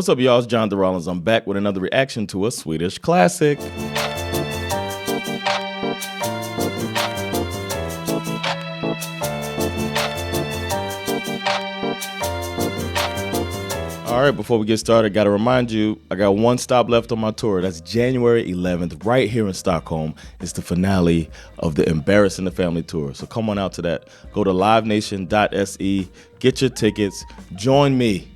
What's up, y'all? It's Jonathan Rollins. I'm back with another reaction to a Swedish classic. All right, before we get started, got to remind you, I got one stop left on my tour. That's January 11th, right here in Stockholm. It's the finale of the Embarrassing the Family tour. So come on out to that. Go to livenation.se, get your tickets, join me,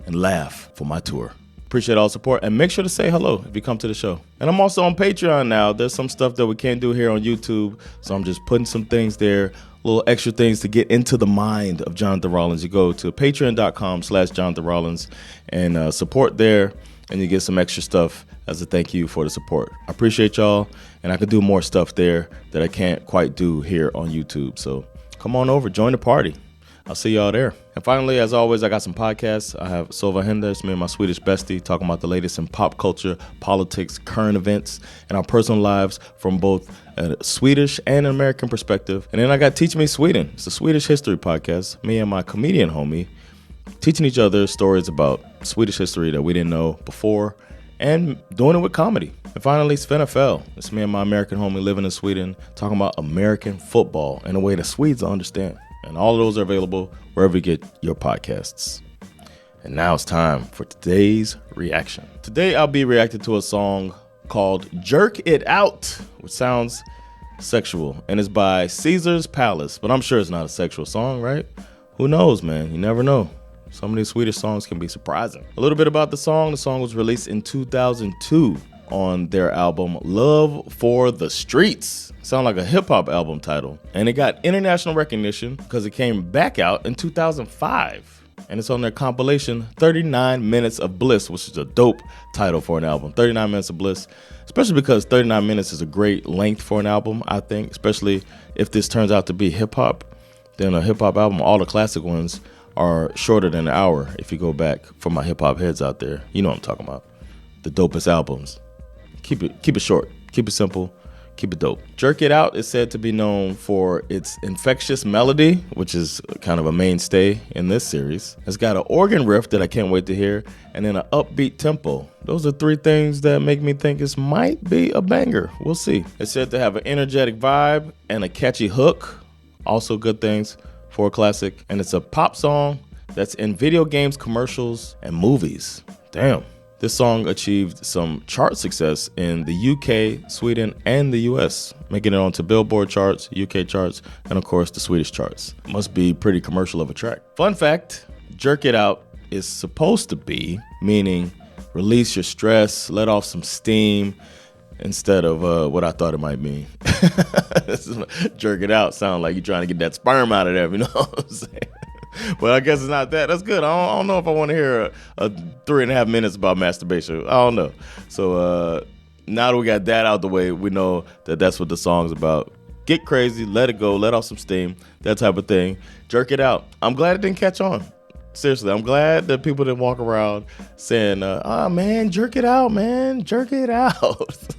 and laugh for my tour. Appreciate all support, and make sure to say hello if you come to the show. And I'm also on Patreon now. There's some stuff that we can't do here on YouTube, so I'm just putting some things there, little extra things to get into the mind of Jonathan Rollins. You go to patreon.com/Jonathan Rollins and support there, and you get some extra stuff as a thank you for the support. I appreciate y'all, and I could do more stuff there that I can't quite do here on YouTube. So come on over, join the party. I'll see y'all there. And finally, as always, I got some podcasts. I have Sova Hendes, me and my Swedish bestie, talking about the latest in pop culture, politics, current events, and our personal lives from both a Swedish and an American perspective. And then I got Teach Me Sweden. It's a Swedish history podcast. Me and my comedian homie teaching each other stories about Swedish history that we didn't know before and doing it with comedy. And finally, Svenska. It's me and my American homie living in Sweden, talking about American football in a way that Swedes understand. And all of those are available wherever you get your podcasts. And now it's time for today's reaction. Today I'll be reacting to a song called Jerk It Out, which sounds sexual, and it's by Caesar's Palace, but I'm sure it's not a sexual song, right? Who knows, man? You never know. Some of these Swedish songs can be surprising. A little bit about the song. The song was released in 2002 on their album Love for the Streets. Sound like a hip-hop album title. And it got international recognition because it came back out in 2005. And it's on their compilation 39 Minutes of Bliss, which is a dope title for an album. 39 Minutes of Bliss, especially because 39 minutes is a great length for an album, I think, especially if this turns out to be hip-hop. Then a hip-hop album, all the classic ones are shorter than an hour. If you go back, for my hip-hop heads out there, you know what I'm talking about. The dopest albums. Keep it short, keep it simple, keep it dope. Jerk It Out is said to be known for its infectious melody, which is kind of a mainstay in this series. It's got an organ riff that I can't wait to hear, and then an upbeat tempo. Those are three things that make me think this might be a banger. We'll see. It's said to have an energetic vibe and a catchy hook. Also good things for a classic. And it's a pop song that's in video games, commercials, and movies. Damn. This song achieved some chart success in the UK, Sweden, and the US, making it onto Billboard charts, UK charts, and of course the Swedish charts. Must be pretty commercial of a track. Fun fact, Jerk It Out is supposed to be, meaning release your stress, let off some steam, instead of what I thought it might mean. Jerk it out sound like you're trying to get that sperm out of there, you know what I'm saying? But I guess it's not that. That's good. I don't know if I want to hear a 3.5 minutes about masturbation. I don't know. So now that we got that out the way, we know that that's what the song's about. Get crazy, let it go, let off some steam, that type of thing. Jerk it out. I'm glad it didn't catch on. Seriously, I'm glad that people didn't walk around saying, man, jerk it out, man, jerk it out.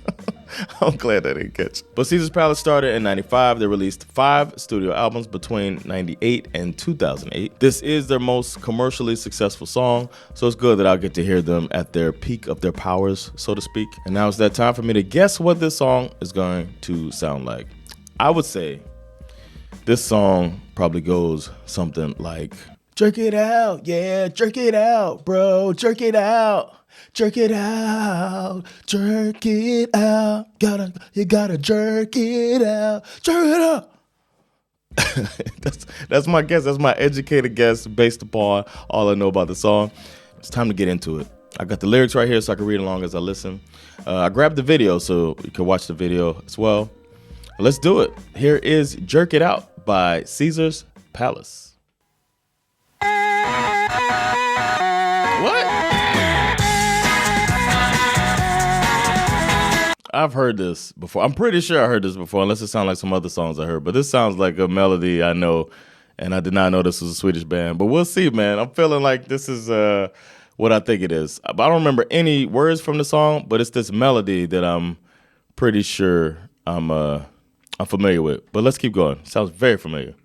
I'm glad that didn't catch. But Caesar's Palace started in 95. They released 5 studio albums between 98 and 2008. This is their most commercially successful song, so it's good that I'll get to hear them at their peak of their powers, so to speak. And now it's that time for me to guess what this song is going to sound like. I would say this song probably goes something like, jerk it out, yeah, jerk it out, bro, jerk it out. Jerk it out, jerk it out. You gotta jerk it out, jerk it out. That's my guess. That's my educated guess based upon all I know about the song. It's time to get into it. I got the lyrics right here so I can read along as I listen. I grabbed the video so you can watch the video as well. Let's do it. Here is Jerk It Out by Caesar's Palace. What? I've heard this before. I'm pretty sure I heard this before, unless it sounds like some other songs I heard. But this sounds like a melody I know, and I did not know this was a Swedish band. But we'll see, man. I'm feeling like this is what I think it is. But I don't remember any words from the song, but it's this melody that I'm pretty sure I'm familiar with. But let's keep going. Sounds very familiar.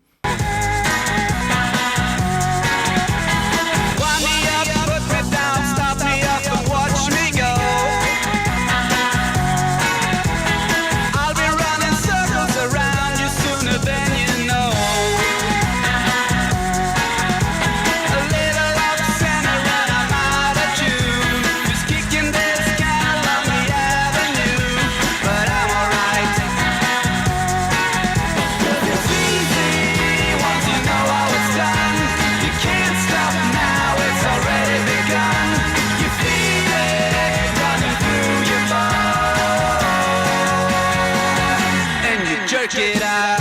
jerk it out.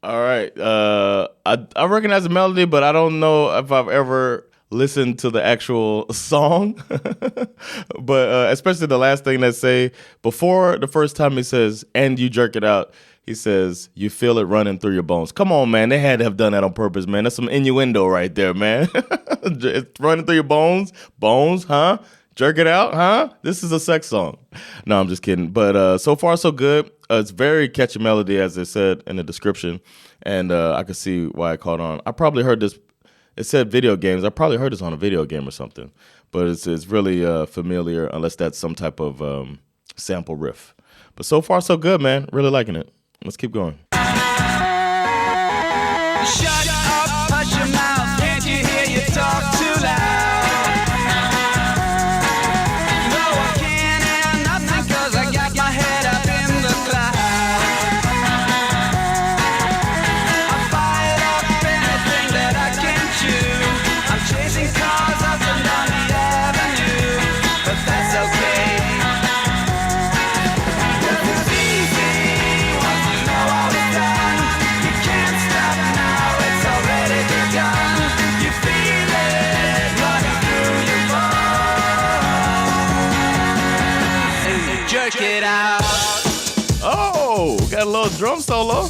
All right. I recognize the melody, but I don't know if I've ever listened to the actual song. But especially the last thing that say, before the first time he says, and you jerk it out, he says, you feel it running through your bones. Come on, man. They had to have done that on purpose, man. That's some innuendo right there, man. It's running through your bones. Bones, huh? Jerk it out, huh? This is a sex song. No, I'm just kidding. But so far, so good. It's very catchy melody, as it said in the description. And I could see why I caught on. I probably heard this. It said video games. I probably heard this on a video game or something. But it's really familiar, unless that's some type of sample riff. But so far, so good, man. Really liking it. Let's keep going. Shut up, hush your mouth. Can't you hear you talk too loud? No, I can't hear nothing 'cause I got my head up in the clouds. I fired up anything that I can chew. I'm chasing cars up and down the avenue, but that's okay. 'Cause it's easy once you know how it's done. You can't stop now, it's already begun. You feel it running through your bones. And you jerk it out. Oh, got a little drum solo.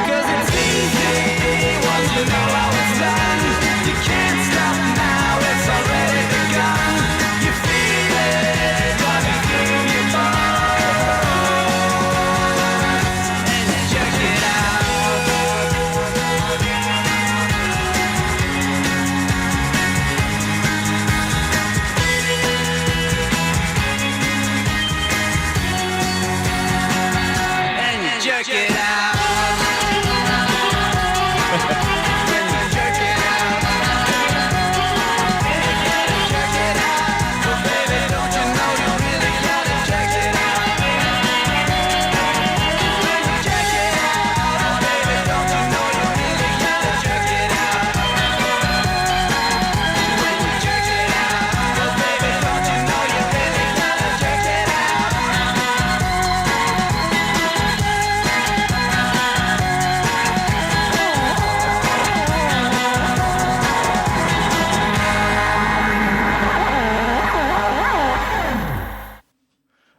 Cause it's easy once you know how it's done. You can't stop now, it's already begun. You feel it running through your bones. And you jerk it out. And you jerk it out. When you jerk it out. And you gotta jerk it out. But baby, don't you know you really gotta jerk it out. When you jerk it out. Oh baby, don't you know you really gotta jerk it out. When you jerk it out. Oh baby, don't you know you really gotta jerk it out.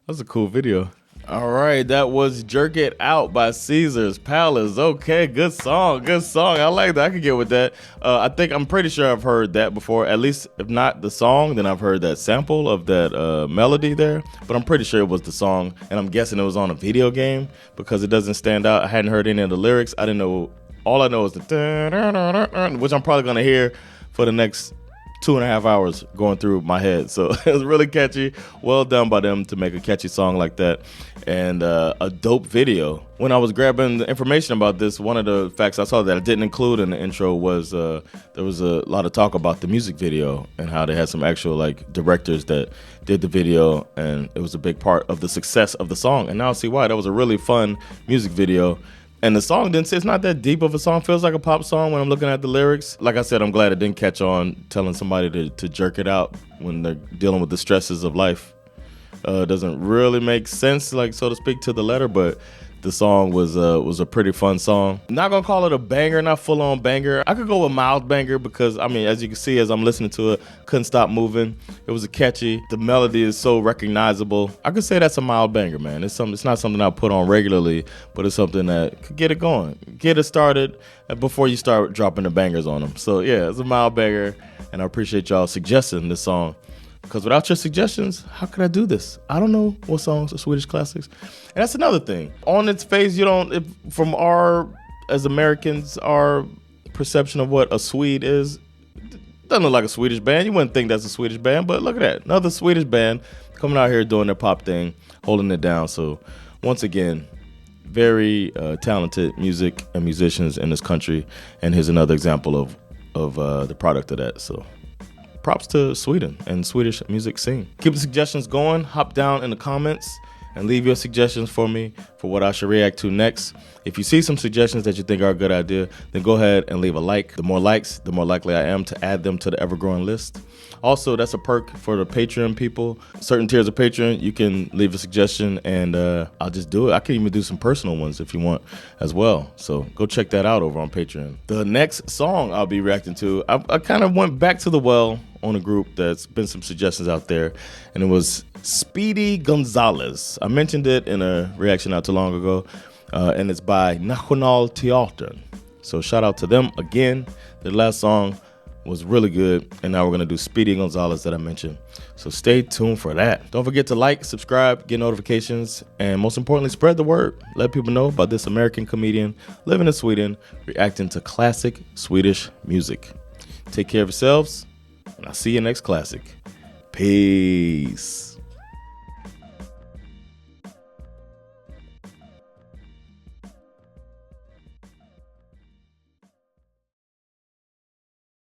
That's a cool video. All right, that was Jerk It Out by Caesar's Palace. Okay, good song, good song. I like that. I could get with that. I'm pretty sure I've heard that before. At least, if not the song, then I've heard that sample of that melody there. But I'm pretty sure it was the song, and I'm guessing it was on a video game because it doesn't stand out. I hadn't heard any of the lyrics. I didn't know. All I know is the which I'm probably gonna hear for the next 2.5 hours going through my head. So it was really catchy. Well done by them to make a catchy song like that. And a dope video. When I was grabbing the information about this, one of the facts I saw that I didn't include in the intro was there was a lot of talk about the music video and how they had some actual like directors that did the video, and it was a big part of the success of the song. And now I see why. That was a really fun music video. And the song it's not that deep of a song. Feels like a pop song when I'm looking at the lyrics. Like I said, I'm glad it didn't catch on telling somebody to jerk it out when they're dealing with the stresses of life. Doesn't really make sense, like so to speak, to the letter, but the song was a pretty fun song. Not gonna call it a banger, not full on banger. I could go with mild banger because I mean, as you can see, as I'm listening to it, couldn't stop moving. It was a catchy. The melody is so recognizable. I could say that's a mild banger, man. It's not something I put on regularly, but it's something that could get it going, get it started before you start dropping the bangers on them. So yeah, it's a mild banger, and I appreciate y'all suggesting this song. Because without your suggestions, how could I do this? I don't know what songs are Swedish classics. And that's another thing. On its face, from our, as Americans, our perception of what a Swede is, doesn't look like a Swedish band. You wouldn't think that's a Swedish band, but look at that. Another Swedish band coming out here doing their pop thing, holding it down. So once again, very talented music and musicians in this country. And here's another example of the product of that. So props to Sweden and Swedish music scene. Keep the suggestions going. Hop down in the comments and leave your suggestions for me for what I should react to next. If you see some suggestions that you think are a good idea, then go ahead and leave a like. The more likes, the more likely I am to add them to the ever-growing list. Also, that's a perk for the Patreon people. Certain tiers of Patreon, you can leave a suggestion and I'll just do it. I can even do some personal ones if you want as well. So go check that out over on Patreon. The next song I'll be reacting to, I kind of went back to the well on a group that's been some suggestions out there, and it was Speedy Gonzalez. I mentioned it in a reaction not too long ago, and it's by Nationalteatern. So shout out to them again. The last song was really good, and now we're going to do Speedy Gonzalez that I mentioned. So stay tuned for that. Don't forget to like, subscribe, get notifications, and most importantly, spread the word. Let people know about this American comedian living in Sweden, reacting to classic Swedish music. Take care of yourselves, and I'll see you next classic. Peace.